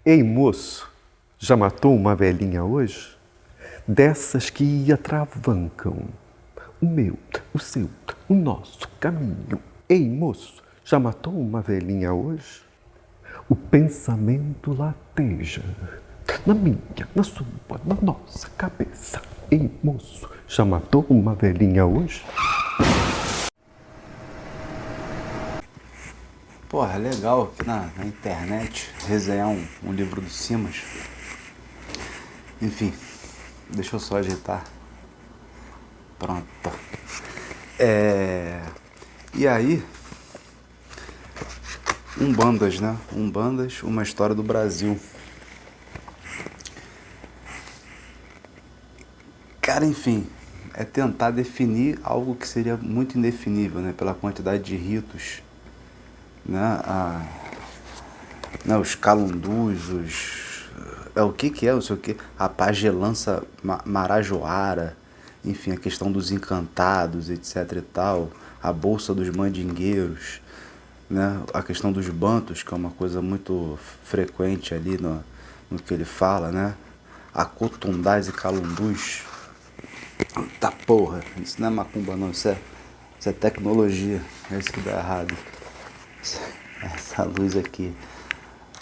Ei, moço, já matou uma velhinha hoje? Dessas que atravancam o meu, o seu, o nosso caminho. Ei, moço, já matou uma velhinha hoje? O pensamento lateja na minha, na sua, na nossa cabeça. Ei, moço, já matou uma velhinha hoje? Porra, legal aqui na internet resenhar um livro do Simas. Enfim, deixa eu só ajeitar. Pronto. E aí, Umbandas, né? Umbandas, uma história do Brasil. Cara, enfim, é tentar definir algo que seria muito indefinível, né? Pela quantidade de ritos, né? Os calundus, o que é, não sei o que, a pagelança marajoara, enfim, a questão dos encantados, etc e tal, a bolsa dos mandingueiros, né? A questão dos bantos, que é uma coisa muito frequente ali no que ele fala, né? Acotundais e calundus. Tá porra, isso não é macumba não, isso é tecnologia, é isso que dá errado. Essa luz aqui,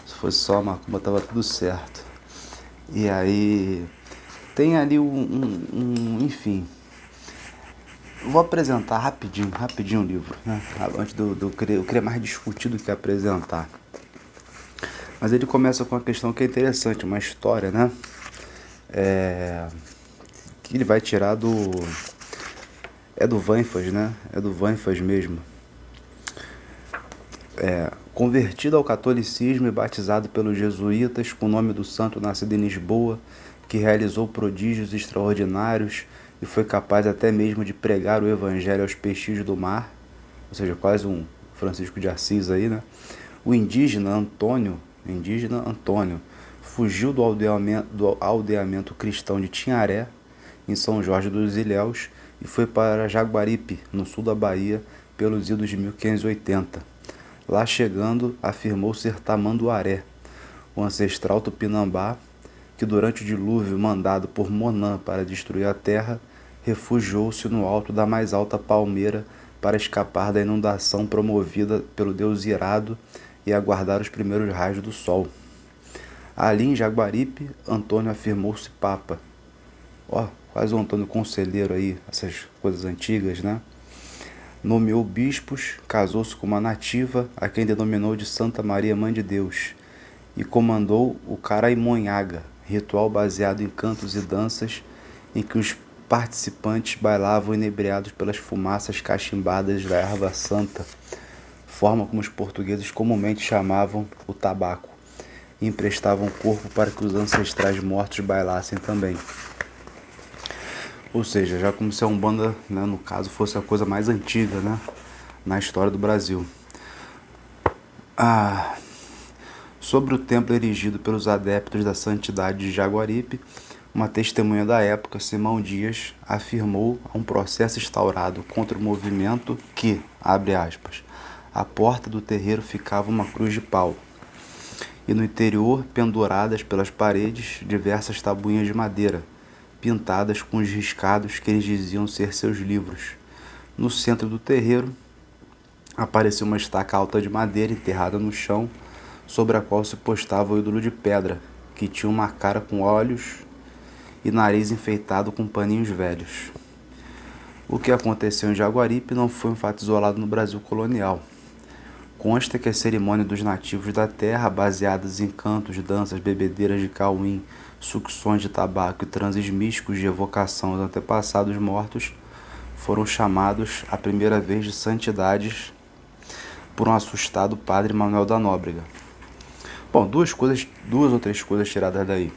se fosse só a macumba tava tudo certo. E aí tem ali enfim, vou apresentar rapidinho o livro, né? Antes eu queria mais discutir do que apresentar. Mas ele começa com uma questão que é interessante, uma história, né? Que ele vai tirar do Vanfas, né? É do Vanfas mesmo. Convertido ao catolicismo e batizado pelos jesuítas com o nome do santo nascido em Lisboa, que realizou prodígios extraordinários e foi capaz até mesmo de pregar o evangelho aos peixes do mar, ou seja, quase um Francisco de Assis aí, né? O indígena Antônio fugiu do aldeamento cristão de Tinharé, em São Jorge dos Ilhéus, e foi para Jaguaripe, no sul da Bahia, pelos idos de 1580. Lá chegando, afirmou ser Tamanduaré, o ancestral Tupinambá, que durante o dilúvio mandado por Monã para destruir a terra, refugiou-se no alto da mais alta palmeira para escapar da inundação promovida pelo deus irado e aguardar os primeiros raios do sol. Ali em Jaguaripe, Antônio afirmou-se papa. Quase um Antônio Conselheiro aí, essas coisas antigas, né? Nomeou bispos, casou-se com uma nativa, a quem denominou de Santa Maria Mãe de Deus, e comandou o Caraimonhaga, ritual baseado em cantos e danças, em que os participantes bailavam inebriados pelas fumaças cachimbadas da erva santa, forma como os portugueses comumente chamavam o tabaco, e emprestavam corpo para que os ancestrais mortos bailassem também. Ou seja, já como se a Umbanda, né, no caso, fosse a coisa mais antiga, né, na história do Brasil. Sobre o templo erigido pelos adeptos da santidade de Jaguaripe, uma testemunha da época, Simão Dias, afirmou a um processo instaurado contra o movimento que, abre aspas, à porta do terreiro ficava uma cruz de pau, e no interior, penduradas pelas paredes, diversas tabuinhas de madeira, pintadas com os riscados que eles diziam ser seus livros. No centro do terreiro, apareceu uma estaca alta de madeira enterrada no chão, sobre a qual se postava o ídolo de pedra, que tinha uma cara com olhos e nariz enfeitado com paninhos velhos. O que aconteceu em Jaguaripe não foi um fato isolado no Brasil colonial. Consta que a cerimônia dos nativos da terra, baseadas em cantos, danças, bebedeiras de cauim, sucções de tabaco e transes místicos de evocação dos antepassados mortos, foram chamados a primeira vez de santidades por um assustado padre Manuel da Nóbrega. Bom, duas ou três coisas tiradas daí.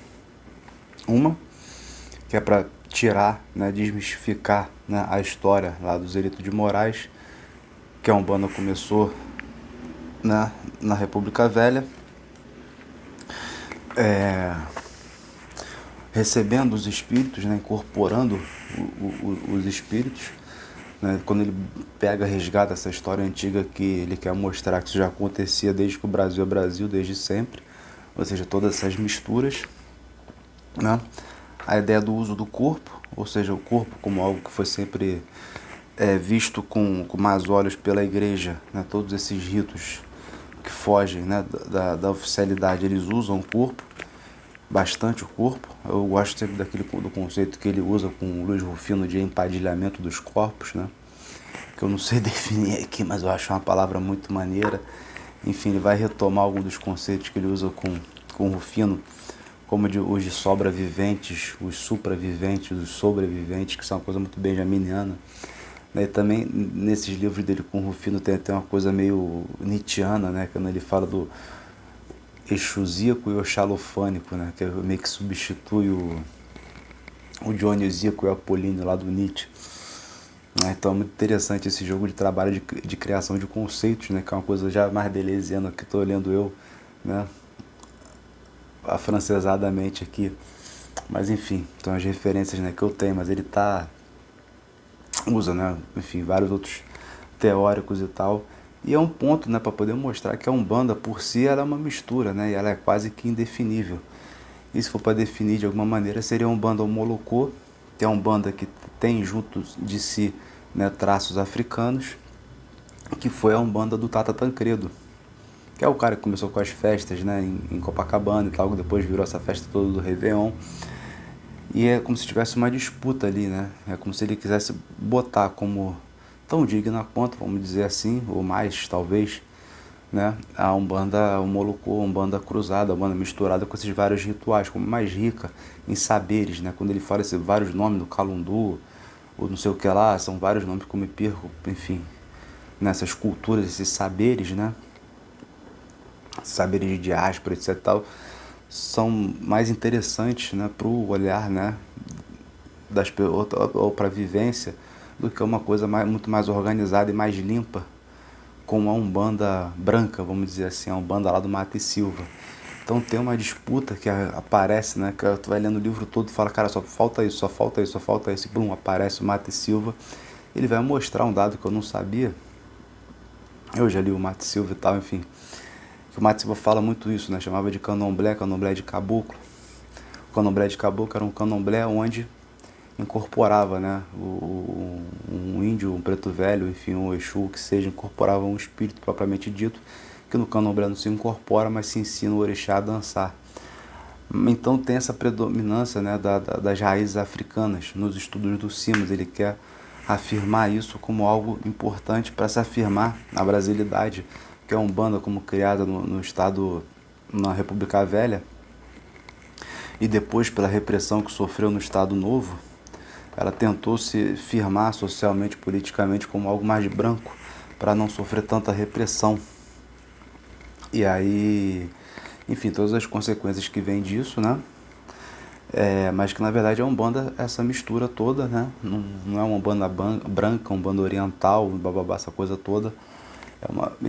Uma, que é para tirar, né, desmistificar, né, a história lá do Zerito de Moraes, que a Umbanda começou, né, na República Velha, recebendo os espíritos, né, incorporando os espíritos, né, quando ele resgata essa história antiga que ele quer mostrar que isso já acontecia desde que o Brasil é Brasil, desde sempre, ou seja, todas essas misturas, né? A ideia do uso do corpo, ou seja, o corpo como algo que foi sempre visto com mais olhos pela igreja, né? Todos esses ritos que fogem, né, da oficialidade, eles usam o corpo, bastante o corpo. Eu gosto sempre do conceito que ele usa com o Luiz Rufino de empadilhamento dos corpos, né? Que eu não sei definir aqui, mas eu acho uma palavra muito maneira. Enfim, ele vai retomar alguns dos conceitos que ele usa com o Rufino, como os de sobreviventes, os supraviventes, os sobreviventes, que são uma coisa muito benjaminiana. E também nesses livros dele com o Rufino tem até uma coisa meio nietzschiana, né? Quando ele fala do exusíaco e oxalofânico, né? Que meio que substitui o dionisíaco e o apolíneo lá do Nietzsche. Então é muito interessante esse jogo de trabalho de criação de conceitos, né? Que é uma coisa já mais deleuziana que estou lendo eu, né? Afrancesadamente aqui. Mas enfim, são as referências, né, que eu tenho, mas ele usa, né, enfim, vários outros teóricos e tal. E é um ponto, né, para poder mostrar que a Umbanda por si ela é uma mistura, né? E ela é quase que indefinível. E se for para definir de alguma maneira, seria a Umbanda Molocô, que é uma Umbanda que tem junto de si, né, traços africanos, que foi a Umbanda do Tata Tancredo, que é o cara que começou com as festas, né, em Copacabana e tal, que depois virou essa festa toda do Réveillon. E é como se tivesse uma disputa ali, né? É como se ele quisesse botar como tão digna quanto, vamos dizer assim, ou mais talvez, né? A Umbanda, o Molocô, a Umbanda cruzada, a Umbanda misturada com esses vários rituais, como mais rica em saberes, né? Quando ele fala esses vários nomes do Calundu, ou não sei o que lá, são vários nomes que eu me perco, enfim, nessas culturas, esses saberes, né? Saberes de diáspora, etc. Tal, são mais interessantes, né, para o olhar, né, ou para a vivência, do que uma coisa muito mais organizada e mais limpa, como a Umbanda branca, vamos dizer assim, a Umbanda lá do Mata e Silva. Então tem uma disputa que aparece, né, que tu vai lendo o livro todo e fala, cara, só falta isso, só falta isso, só falta isso, e blum, aparece o Mata e Silva. Ele vai mostrar um dado que eu não sabia, eu já li o Mata e Silva e tal, enfim, que o Mata e Silva fala muito isso, né, chamava de candomblé, candomblé de caboclo. O candomblé de caboclo era um candomblé onde incorporava, né, um índio, um preto velho, enfim, um exu, que seja, incorporava um espírito propriamente dito, que no candomblé não se incorpora, mas se ensina o orixá a dançar. Então tem essa predominância, né, das raízes africanas nos estudos do Simas. Ele quer afirmar isso como algo importante para se afirmar na brasilidade, que é a Umbanda, como criada no estado, na República Velha, e depois pela repressão que sofreu no Estado Novo, ela tentou se firmar socialmente, politicamente, como algo mais de branco, para não sofrer tanta repressão. E aí, enfim, todas as consequências que vêm disso, né? Mas que na verdade é uma Umbanda, essa mistura toda, né? Não é uma Umbanda branca, uma Umbanda oriental, bababá, essa coisa toda.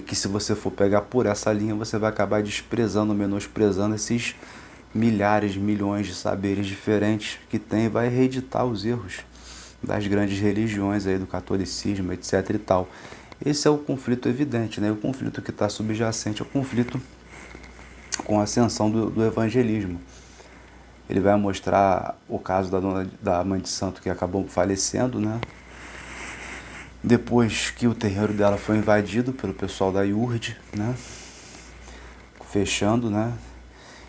Que se você for pegar por essa linha, você vai acabar desprezando, menosprezando esses milhares, milhões de saberes diferentes que tem, e vai reeditar os erros das grandes religiões aí, do catolicismo, etc e tal. Esse é o conflito evidente, né? O conflito que está subjacente é o conflito com a ascensão do evangelismo. Ele vai mostrar o caso da mãe de santo que acabou falecendo, né? Depois que o terreiro dela foi invadido pelo pessoal da IURD, né? Fechando, né?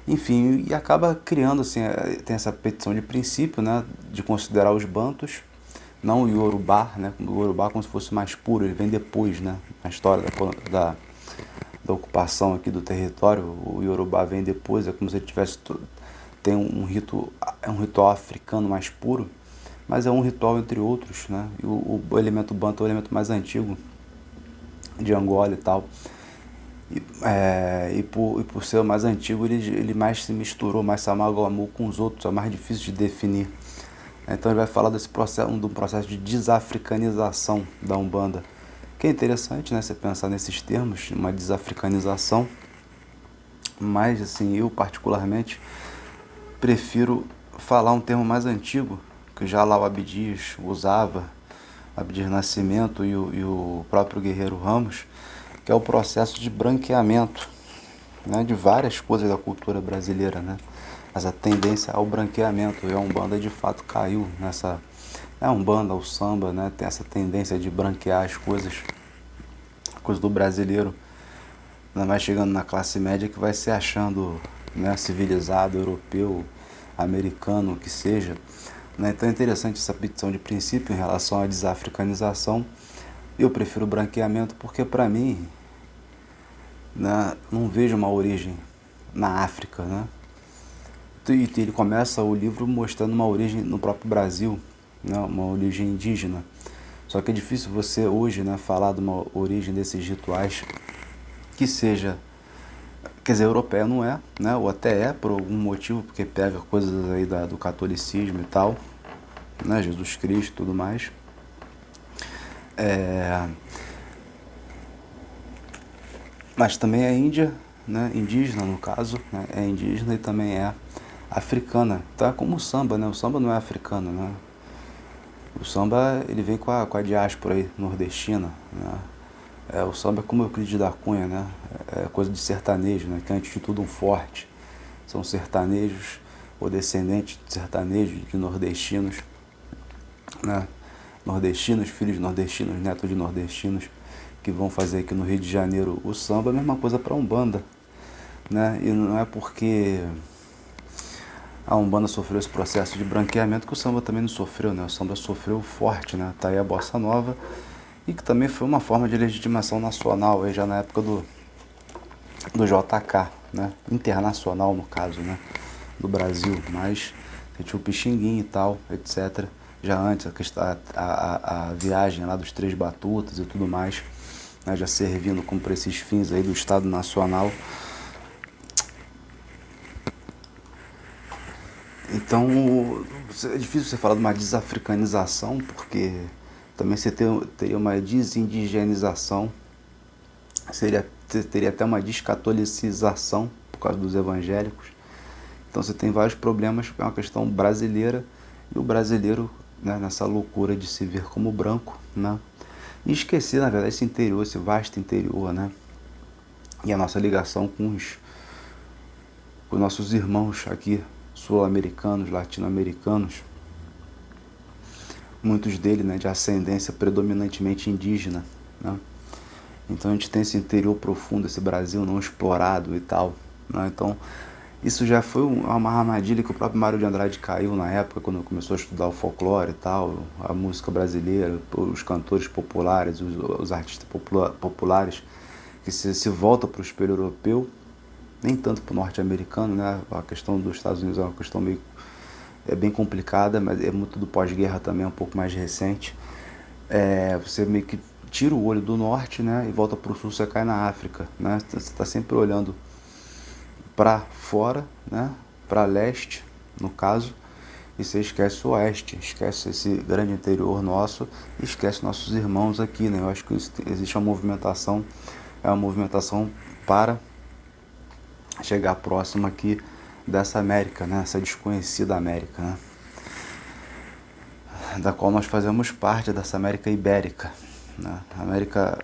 Enfim, e acaba criando, assim, tem essa petição de princípio, né, de considerar os bantus, não o Yorubá, né, o Yorubá como se fosse mais puro, ele vem depois, né, na história da ocupação aqui do território, o Yorubá vem depois, é como se ele tivesse, tem um ritual africano mais puro, mas é um ritual entre outros, né, e o elemento bantu é o elemento mais antigo de Angola e tal. E por ser o mais antigo, ele mais se misturou, mais se amalgamou com os outros, é mais difícil de definir. Então ele vai falar desse processo, de um processo de desafricanização da Umbanda, que é interessante, né, você pensar nesses termos, uma desafricanização, mas assim, eu particularmente prefiro falar um termo mais antigo, que já lá o Abdias usava, Abdias Nascimento e o próprio Guerreiro Ramos, que é o processo de branqueamento, né, de várias coisas da cultura brasileira, né? Essa tendência ao branqueamento, e a Umbanda de fato caiu nessa... A Umbanda, o samba, né, tem essa tendência de branquear as coisas do brasileiro, ainda mais chegando na classe média que vai se achando, né, civilizado, europeu, americano, o que seja. Né? Então é interessante essa petição de princípio em relação à desafricanização. Eu prefiro o branqueamento porque, para mim, né, não vejo uma origem na África. Né? E ele começa o livro mostrando uma origem no próprio Brasil, né, uma origem indígena. Só que é difícil você hoje, né, falar de uma origem desses rituais que seja, quer dizer, europeia não é, né, ou até é por algum motivo, porque pega coisas aí do catolicismo e tal, né, Jesus Cristo e tudo mais. Mas também é Índia, né, indígena no caso, né, é indígena e também é africana. Então é como o samba, né, o samba não é africano, né. O samba ele vem com a diáspora aí, nordestina, né. O samba é como Euclides da Cunha, né, é coisa de sertanejo, né, que é antes de tudo um forte. São sertanejos ou descendentes de sertanejos, de nordestinos, né, nordestinos, filhos de nordestinos, netos de nordestinos, que vão fazer aqui no Rio de Janeiro o samba. A mesma coisa para a Umbanda, né? E não é porque a Umbanda sofreu esse processo de branqueamento que o samba também não sofreu, né? O samba sofreu forte, né? Tá aí a Bossa Nova, e que também foi uma forma de legitimação nacional, aí já na época do JK, né? Internacional no caso, né? Do Brasil, mas tinha o Pixinguinha e tal, etc. Já antes, a viagem lá dos Três Batutas e tudo mais, né? Já servindo como para esses fins aí do Estado Nacional. Então, é difícil você falar de uma desafricanização, porque também você teria uma desindigenização, teria até uma descatolicização por causa dos evangélicos. Então você tem vários problemas, é uma questão brasileira, e o brasileiro, né, nessa loucura de se ver como branco, né, e esquecer, na verdade, esse interior, esse vasto interior, né, e a nossa ligação com os nossos irmãos aqui, sul-americanos, latino-americanos, muitos deles, né, de ascendência predominantemente indígena, né. Então a gente tem esse interior profundo, esse Brasil não explorado e tal, né. Então isso já foi uma armadilha que o próprio Mário de Andrade caiu na época, quando começou a estudar o folclore e tal, a música brasileira, os cantores populares, os artistas populares, que se volta para o espelho europeu, nem tanto para o norte-americano, né? A questão dos Estados Unidos é uma questão meio... é bem complicada, mas é muito do pós-guerra também, um pouco mais recente. Você meio que tira o olho do norte, né, e volta para o sul, você cai na África, né? Você está sempre olhando para fora, né, para leste, no caso, e você esquece o oeste, esquece esse grande interior nosso e esquece nossos irmãos aqui, né? Eu acho que existe uma movimentação, é uma movimentação para chegar próximo aqui dessa América, né, essa desconhecida América, né, da qual nós fazemos parte, dessa América Ibérica, né?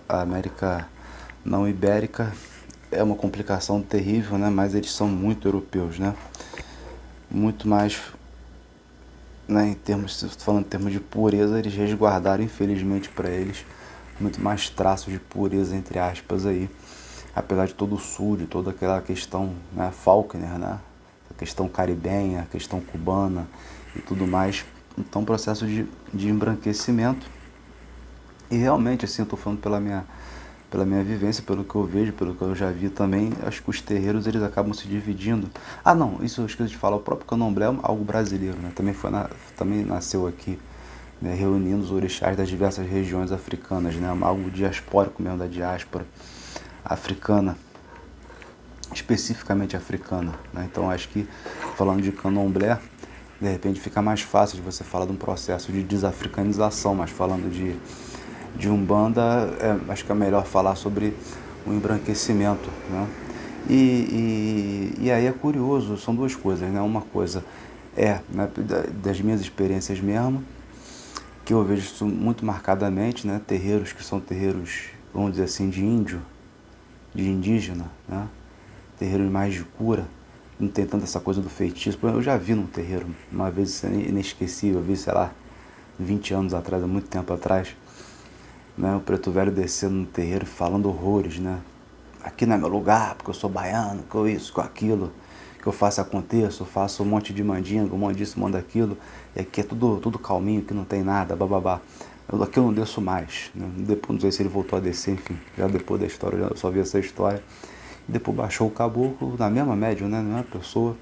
A América não ibérica é uma complicação terrível, né? Mas eles são muito europeus, né? Muito mais, né? Falando em termos de pureza, eles resguardaram, infelizmente para eles, muito mais traços de pureza, entre aspas, aí. Apesar de todo o sul, de toda aquela questão, né, Faulkner, né? A questão caribenha, a questão cubana e tudo mais. Então, processo de embranquecimento. E realmente, assim, eu estou falando pela minha vivência, pelo que eu vejo, pelo que eu já vi também, acho que os terreiros eles acabam se dividindo. Ah, não, isso eu esqueci de falar, o próprio candomblé é algo brasileiro, né? Também nasceu aqui, né, reunindo os orixás das diversas regiões africanas, né? Algo diaspórico mesmo, da diáspora africana, especificamente africana, né? Então acho que, falando de candomblé, de repente fica mais fácil de você falar de um processo de desafricanização, mas falando de Umbanda, acho que é melhor falar sobre o embranquecimento, né? E aí é curioso, são duas coisas, né? Uma coisa né, das minhas experiências mesmo, que eu vejo isso muito marcadamente, né? Terreiros que são terreiros, vamos dizer assim, de índio, de indígena, né? terreiros mais de cura, não tem tanta essa coisa do feitiço. Por exemplo, eu já vi num terreiro, uma vez isso é inesquecível, eu vi, sei lá, 20 anos atrás, há muito tempo atrás, né, o preto velho descendo no terreiro falando horrores, né? Aqui não é meu lugar, porque eu sou baiano, que eu isso, que eu aquilo, que eu faço aconteça, eu faço um monte de mandinga, um monte disso, um monte daquilo, e aqui é tudo calminho, que não tem nada, bababá. Aqui eu não desço mais, né? Depois, não sei se ele voltou a descer, enfim, já depois da história, eu só vi essa história. E depois baixou o caboclo, na mesma média, né, na mesma pessoa,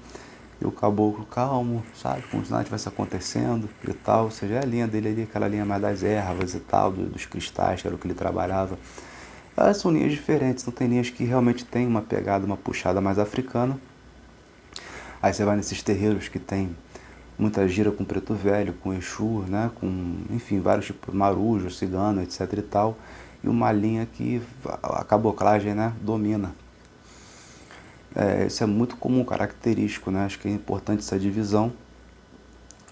e o caboclo calmo, sabe, como se nada tivesse acontecendo e tal. Ou seja, é a linha dele ali, aquela linha mais das ervas e tal, dos cristais, que era o que ele trabalhava. Elas são linhas diferentes, não tem linhas que realmente tem uma pegada, uma puxada mais africana. Aí você vai nesses terreiros que tem muita gira com preto velho, com Exu, né, com, enfim, vários tipos, marujo, cigano, etc e tal. E uma linha que a caboclagem, né, domina. Isso é muito comum, característico, né? Acho que é importante essa divisão.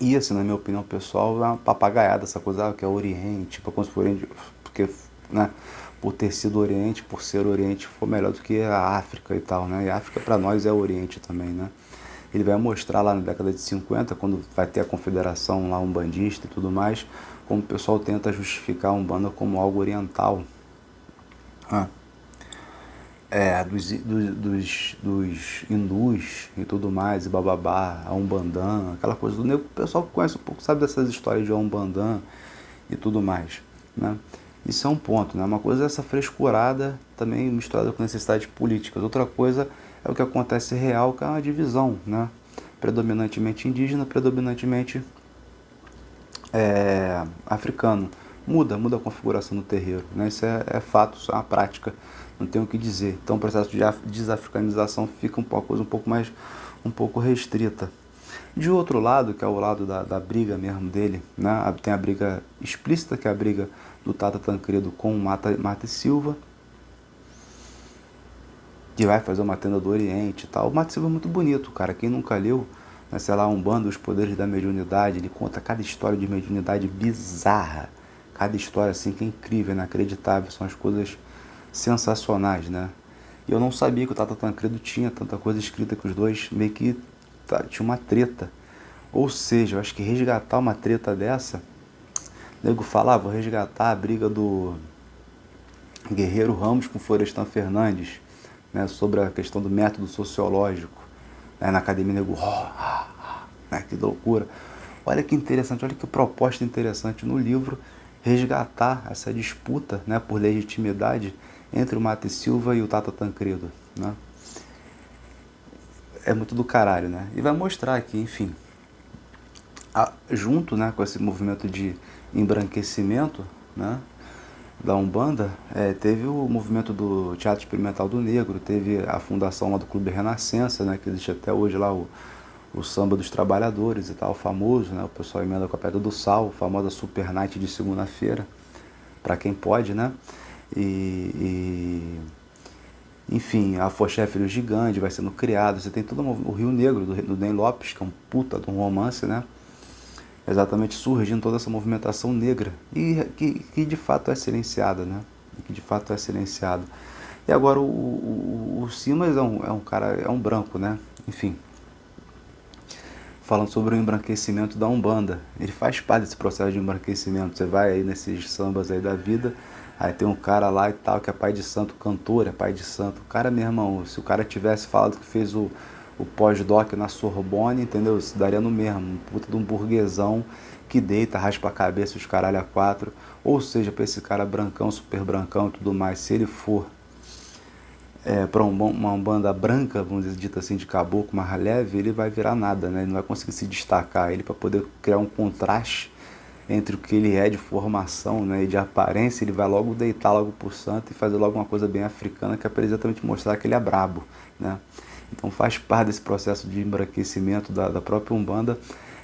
E, assim, na minha opinião pessoal, é uma papagaiada essa coisa, que é Oriente, tipo, como se for Oriente, porque, né, por ter sido Oriente, por ser Oriente, for melhor do que a África e tal, né? E a África para nós é Oriente também, né? Ele vai mostrar lá na década de 50, quando vai ter a confederação lá umbandista e tudo mais, como o pessoal tenta justificar a Umbanda como algo oriental. Ah. Dos hindus e tudo mais, e bababá, a Umbandã, aquela coisa do nego. O pessoal que conhece um pouco sabe dessas histórias de Umbandã e tudo mais, né? Isso é um ponto, né? Uma coisa é essa frescurada também misturada com necessidades políticas. Outra coisa é o que acontece real, que é uma divisão, né? Predominantemente indígena, predominantemente africano. Muda a configuração do terreiro, né? Isso é fato, isso é uma prática, não tenho o que dizer. Então o processo de desafricanização fica uma coisa um pouco restrita. De outro lado, que é o lado da briga mesmo dele, né? Tem a briga explícita, que é a briga do Tata Tancredo com o Mata e Silva, que vai fazer uma tenda do Oriente e tal. O Mata e Silva é muito bonito, cara. Quem nunca leu, né, sei lá, Umbanda, os poderes da mediunidade, ele conta cada história de mediunidade bizarra. Cada história, assim, que é incrível, inacreditável. São as coisas sensacionais, né? E eu não sabia que o Tata Tancredo tinha tanta coisa escrita, que os dois meio que tinha uma treta. Ou seja, eu acho que resgatar uma treta dessa, o nego fala, vou resgatar a briga do Guerreiro Ramos com Florestan Fernandes, né, sobre a questão do método sociológico, né, na academia, nego, né, que loucura. Olha que interessante, olha que proposta interessante no livro, resgatar essa disputa, né, por legitimidade entre o Mata e Silva e o Tata Tancredo, né? É muito do caralho, né? E vai mostrar que, enfim, junto, né, com esse movimento de embranquecimento, né, da Umbanda, teve o movimento do Teatro Experimental do Negro, teve a fundação lá do Clube Renascença, né, que existe até hoje lá o Samba dos Trabalhadores e tal, famoso, né, o pessoal emenda com a Pedra do Sal, a famosa Super Night de segunda-feira, para quem pode, né, enfim, a Afoxé Filho Gigante vai sendo criado, você tem todo o Rio Negro do Ney Lopes, que é um puta de um romance, né, exatamente surgindo toda essa movimentação negra e que de fato é silenciada, né? Que de fato é silenciada. E agora o Simas é um cara, é um branco, né? Enfim, falando sobre o embranquecimento da Umbanda. Ele faz parte desse processo de embranquecimento. Você vai aí nesses sambas aí da vida, aí tem um cara lá e tal que é pai de santo, cantor, é pai de santo. O cara, meu irmão, se o cara tivesse falado que fez o pós-doc na Sorbonne, entendeu? Isso daria no mesmo, um puta de um burguesão que deita, raspa a cabeça, os caralho a quatro. Ou seja, para esse cara brancão, super brancão e tudo mais, se ele for para uma Umbanda branca, vamos dizer, dita assim, de caboclo, mais leve, ele vai virar nada, né? Ele não vai conseguir se destacar. Ele, para poder criar um contraste entre o que ele é de formação, né, e de aparência, ele vai logo deitar logo por santo e fazer logo uma coisa bem africana, que é para exatamente mostrar que ele é brabo, né? Então faz parte desse processo de embranquecimento da própria Umbanda,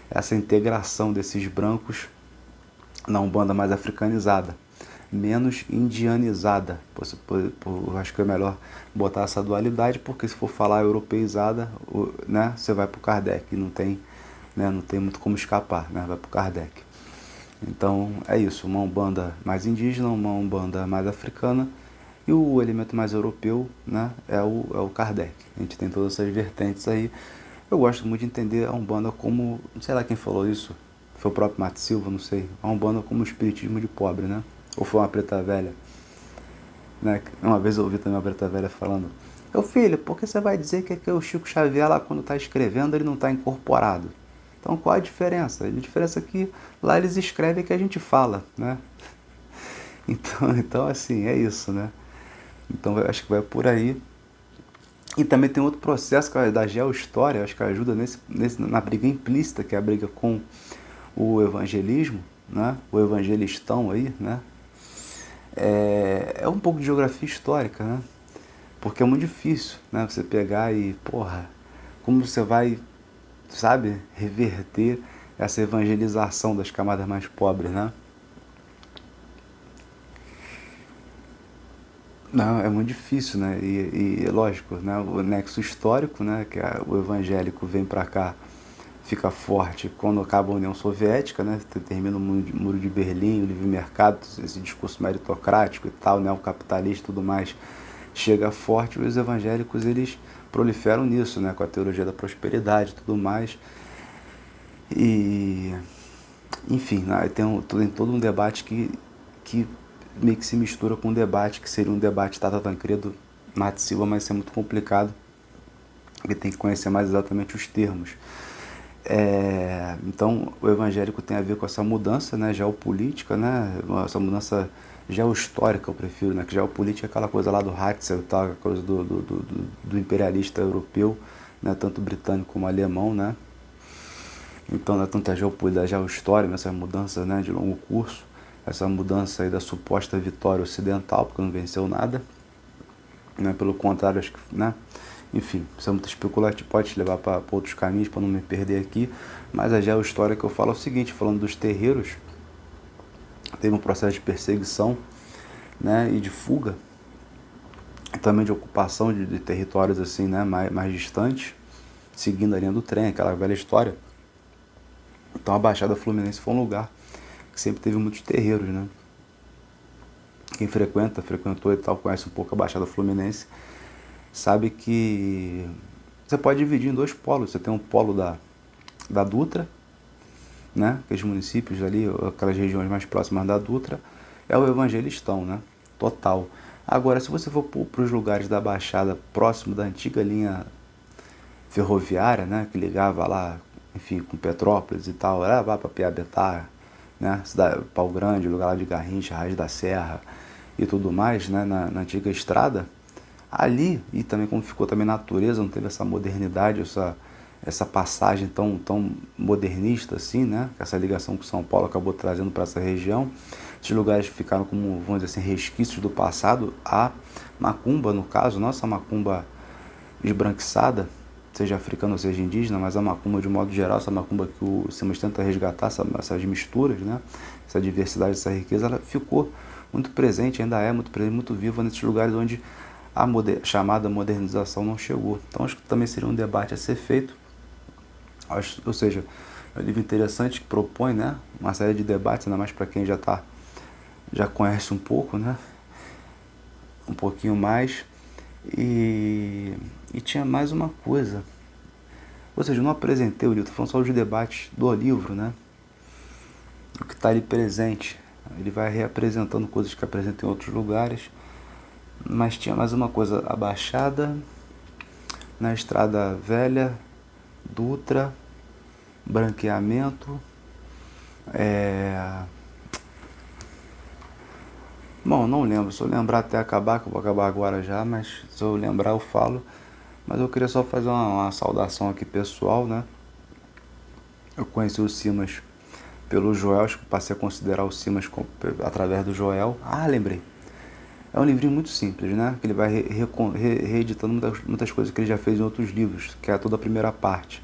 essa integração desses brancos na Umbanda mais africanizada, menos indianizada. Acho que é melhor botar essa dualidade, porque se for falar europeizada, né, você vai para o Kardec, não tem, né, não tem muito como escapar, né, vai para o Kardec. Então é isso, uma Umbanda mais indígena, uma Umbanda mais africana, E o elemento mais europeu, né, é o Kardec. A gente tem todas essas vertentes aí. Eu gosto muito de entender a Umbanda como, não sei lá quem falou isso, foi o próprio Mato Silva, não sei, a Umbanda como o espiritismo de pobre, né? Ou foi uma preta velha, né? Uma vez eu ouvi também uma preta velha falando: meu filho, por que você vai dizer que o Chico Xavier lá quando está escrevendo ele não está incorporado? Então qual a diferença? A diferença é que lá eles escrevem que a gente fala, né? Então assim, é isso, né? Então acho que vai por aí. E também tem outro processo da geohistória, acho que ajuda na briga implícita, que é a briga com o evangelismo, né? O evangelistão aí, né? É um pouco de geografia histórica, né? Porque é muito difícil, né? Você pegar e, porra, como você vai, sabe, reverter essa evangelização das camadas mais pobres, né? Não, é muito difícil, né? E lógico, né? O nexo histórico, né? Que o evangélico vem para cá, fica forte quando acaba a União Soviética, né? Termina o Muro de Berlim, o livre mercado, esse discurso meritocrático e tal, né? O capitalista e tudo mais chega forte. E os evangélicos eles proliferam nisso, né? Com a teologia da prosperidade e tudo mais. E enfim, né? Tem todo um debate que meio que se mistura com um debate que seria um debate Tata Tancredo, Mato Silva, mas isso é muito complicado, porque tem que conhecer mais exatamente os termos. Então, o evangélico tem a ver com essa mudança, né, geopolítica, né, essa mudança geohistórica, eu prefiro, né, que geopolítica é aquela coisa lá do Ratzel, tá, aquela coisa do imperialista europeu, né, tanto britânico como alemão, né. Então, não é tanto a geopolítica, a geohistória, essa mudança, né, de longo curso, essa mudança aí da suposta vitória ocidental, porque não venceu nada, né, pelo contrário, acho que, né, enfim, isso é muito especulativo, pode te levar para outros caminhos, para não me perder aqui, mas a geohistória que eu falo é o seguinte, falando dos terreiros, teve um processo de perseguição, né, e de fuga, também de ocupação de territórios assim, né, mais distantes, seguindo a linha do trem, aquela velha história. Então a Baixada Fluminense foi um lugar que sempre teve muitos terreiros, né? Quem frequentou e tal, conhece um pouco a Baixada Fluminense, sabe que você pode dividir em dois polos. Você tem um polo da Dutra, né? Aqueles municípios ali, aquelas regiões mais próximas da Dutra, é o evangelistão, né? Total. Agora, se você for para os lugares da Baixada próximo da antiga linha ferroviária, né? Que ligava lá, enfim, com Petrópolis e tal, lá para Piabetá, né? Pau Grande, lugar lá de Garrincha, Raiz da Serra e tudo mais, né? Na antiga estrada, ali, e também como ficou também na natureza, não teve essa modernidade, essa passagem tão modernista assim, né? Essa ligação que São Paulo acabou trazendo para essa região. Esses lugares ficaram como, vamos dizer assim, resquícios do passado. A macumba, no caso, nossa macumba esbranquiçada, seja africana ou seja indígena, mas a macumba de modo geral, essa macumba que o Simas tenta resgatar, essas misturas, né? Essa diversidade, essa riqueza, ela ficou muito presente, ainda é muito presente, muito viva nesses lugares onde a chamada modernização não chegou. Então acho que também seria um debate a ser feito, ou seja, é um livro interessante que propõe, né, uma série de debates, ainda mais para quem já conhece um pouco, né, um pouquinho mais, e tinha mais uma coisa, ou seja, eu não apresentei o livro, estou falando só dos debates do livro, né, o que está ali presente. Ele vai reapresentando coisas que apresenta em outros lugares, mas tinha mais uma coisa, a Baixada, na Estrada Velha, Dutra, branqueamento, bom, não lembro, se eu lembrar até acabar, que eu vou acabar agora já, mas se eu lembrar eu falo, mas eu queria só fazer uma saudação aqui pessoal, né, eu conheci o Simas pelo Joel, acho que passei a considerar o Simas através do Joel, lembrei, é um livrinho muito simples, né, que ele vai reeditando muitas coisas que ele já fez em outros livros, que é toda a primeira parte.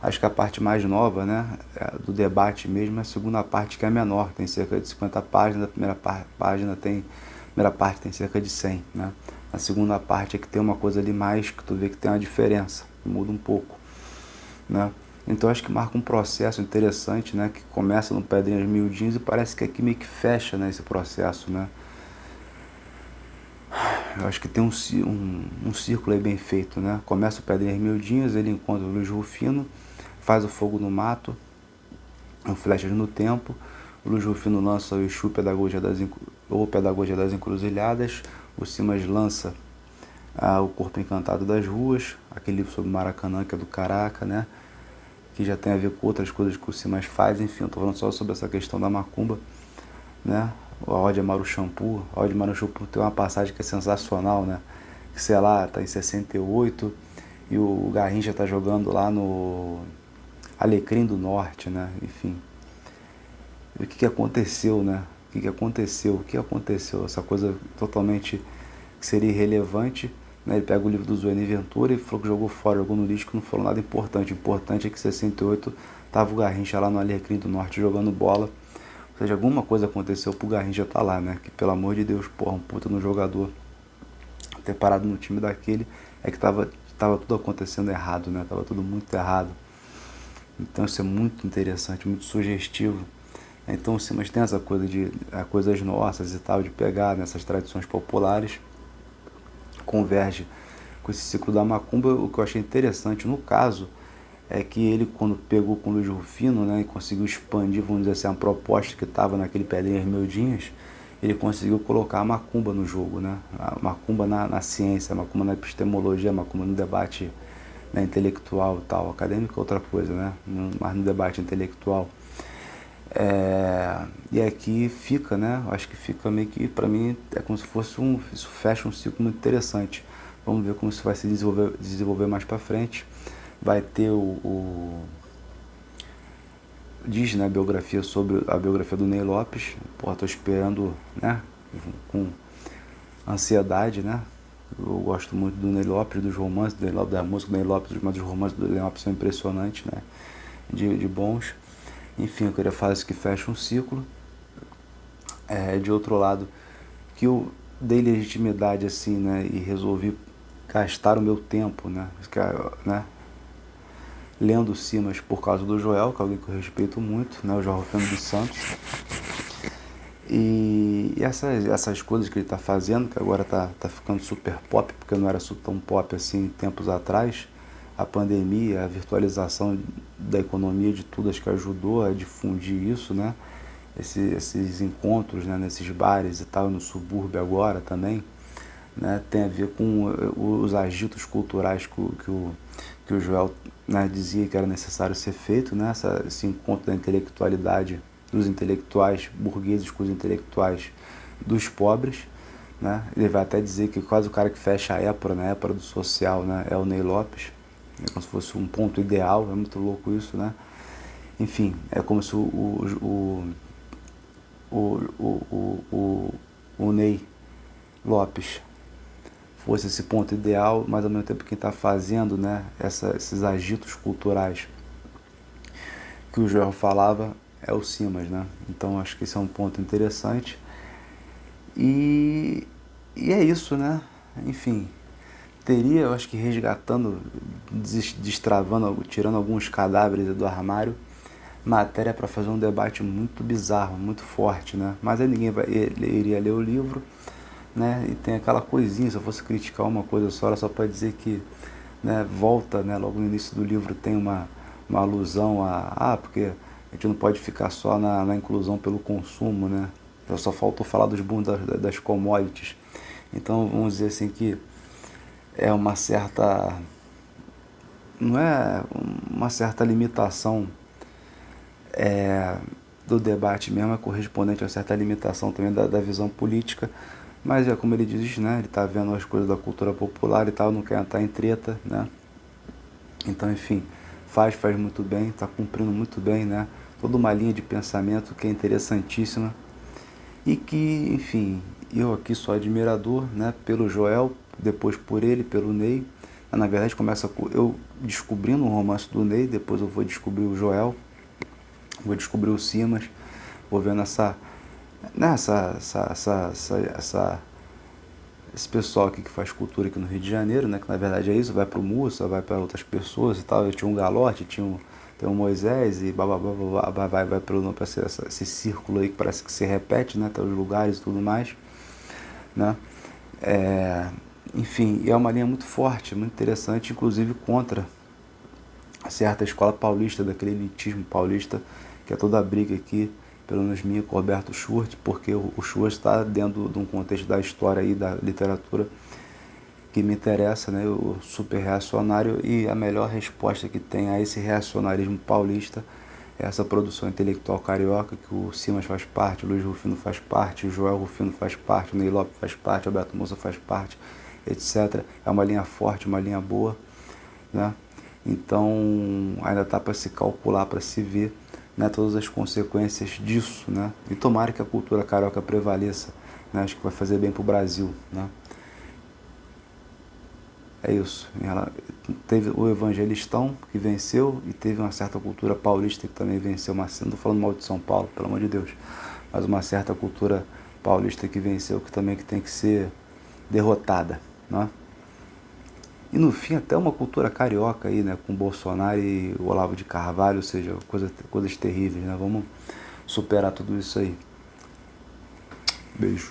Acho que a parte mais nova, né, do debate mesmo, é a segunda parte, que é menor, tem cerca de 50 páginas, a primeira parte tem cerca de 100, né. A segunda parte é que tem uma coisa ali mais, que tu vê que tem uma diferença, muda um pouco, né. Então acho que marca um processo interessante, né, que começa no Pedrinhas Miudinhos e parece que aqui meio que fecha, né, esse processo, né. Eu acho que tem um círculo aí bem feito, né? Começa o Pedrinho Hermildinhas, ele encontra o Luiz Rufino, faz o fogo no mato, o Flechas no Tempo. O Luiz Rufino lança o Exu Pedagogia das Encruzilhadas. O Simas lança o Corpo Encantado das Ruas, aquele livro sobre Maracanã, que é do Caraca, né? Que já tem a ver com outras coisas que o Simas faz. Enfim, eu tô falando só sobre essa questão da macumba, né? A Ode a Maru Shampoo. A Ode a Maru Shampoo tem uma passagem que é sensacional, né? Que, sei lá, tá em 68 e o Garrincha tá jogando lá no Alecrim do Norte, né? Enfim. E o que aconteceu, né? O que aconteceu? Essa coisa totalmente que seria irrelevante, né? Ele pega o livro do Zueni Ventura e falou que jogou fora, jogou no lixo, que não falou nada importante. O importante é que em 68 tava o Garrincha lá no Alecrim do Norte jogando bola. Ou seja, alguma coisa aconteceu pro Garrincha estar lá, né? Que pelo amor de Deus, porra, um puta no jogador ter parado no time daquele, é que tava tudo acontecendo errado, né? Tava tudo muito errado. Então isso é muito interessante, muito sugestivo. Então, sim, mas tem essa coisa de coisas nossas e tal, de pegar nessas tradições populares, converge com esse ciclo da macumba. O que eu achei interessante no caso é que ele, quando pegou com o Luiz Rufino, né, e conseguiu expandir, vamos dizer assim, a proposta que estava naquele Pedrinho Hermildinhas, ele conseguiu colocar a macumba no jogo, né? A macumba na ciência, a macumba na epistemologia, a macumba no debate, né, intelectual e tal. Acadêmico é outra coisa, né? Mas no debate intelectual. E aqui fica, né? Acho que fica meio que, para mim, é como se fosse isso fecha um ciclo muito interessante. Vamos ver como isso vai se desenvolver mais para frente. Vai ter diz, né, a biografia sobre a biografia do Ney Lopes. Porra, tô esperando, né, com ansiedade, né? Eu gosto muito do Ney Lopes, dos romances do Ney Lopes, da música do Ney Lopes, mas os romances do Ney Lopes são impressionantes, né? De bons. Enfim, eu queria fazer isso que fecha um ciclo. De outro lado, que eu dei legitimidade assim, né, e resolvi gastar o meu tempo, né, lendo Simas por causa do Joel, que é alguém que eu respeito muito, né, o Joel Rufino dos Santos. E essas coisas que ele está fazendo, que agora tá ficando super pop, porque não era tão pop assim tempos atrás, a pandemia, a virtualização da economia, de tudo, acho que ajudou a difundir isso, né? Esses encontros, né, nesses bares e tal, no subúrbio agora também, né, tem a ver com os agitos culturais que o Joel, né, dizia que era necessário ser feito, né, esse encontro da intelectualidade, dos intelectuais burgueses com os intelectuais dos pobres, né? Ele vai até dizer que quase o cara que fecha a épora, né, épora do social, né, é o Ney Lopes, é como se fosse um ponto ideal, é muito louco isso, né? Enfim, é como se o Ney Lopes fosse esse ponto ideal, mas ao mesmo tempo quem está fazendo, né, esses agitos culturais que o Joel falava é o Simas, né? Então acho que esse é um ponto interessante. E é isso, né? Enfim, teria, eu acho que resgatando, destravando, tirando alguns cadáveres do armário, matéria para fazer um debate muito bizarro, muito forte, né? Mas aí ninguém iria ler o livro, né? E tem aquela coisinha, se eu fosse criticar uma coisa só, era só para dizer que, né, volta, né, logo no início do livro tem uma alusão porque a gente não pode ficar só na inclusão pelo consumo, né? Só faltou falar dos boom das commodities. Então vamos dizer assim que é uma certa, não é uma certa limitação do debate mesmo, é correspondente a certa limitação também da visão política, mas é como ele diz, né, ele está vendo as coisas da cultura popular e tal, não quer entrar em treta, né, então enfim, faz muito bem, está cumprindo muito bem, né, toda uma linha de pensamento que é interessantíssima e que, enfim, eu aqui sou admirador, né, pelo Joel, depois por ele, pelo Ney. Na verdade começa eu descobrindo um romance do Ney, depois eu vou descobrir o Joel, vou descobrir o Simas, vou vendo esse pessoal aqui que faz cultura aqui no Rio de Janeiro, né, que na verdade é isso, vai para o Mussa, vai para outras pessoas e tal. Eu tinha um Galote, tem um Moisés e vai para esse círculo aí que parece que se repete, né, até os lugares e tudo mais, né. Enfim, é uma linha muito forte, muito interessante, inclusive contra certa escola paulista, daquele elitismo paulista, que é toda a briga aqui, pelo menos minha, com o Roberto Schurz, porque o Schurz está dentro de um contexto da história e da literatura que me interessa, né? O super reacionário, e a melhor resposta que tem a esse reacionarismo paulista é essa produção intelectual carioca, que o Simas faz parte, o Luiz Rufino faz parte, o Joel Rufino faz parte, o Ney Lopes faz parte, o Alberto Moça faz parte, etc. É uma linha forte, uma linha boa, né? Então ainda está para se calcular, para se ver, né, todas as consequências disso, né? E tomara que a cultura carioca prevaleça, né? Acho que vai fazer bem para o Brasil, né? É isso. Ela teve o evangelistão que venceu e teve uma certa cultura paulista que também venceu. Não estou falando mal de São Paulo, pelo amor de Deus, mas uma certa cultura paulista que venceu, que também que tem que ser derrotada, né? E no fim até uma cultura carioca aí, né, com Bolsonaro e o Olavo de Carvalho, ou seja, coisas terríveis, né? Vamos superar tudo isso aí. Beijo.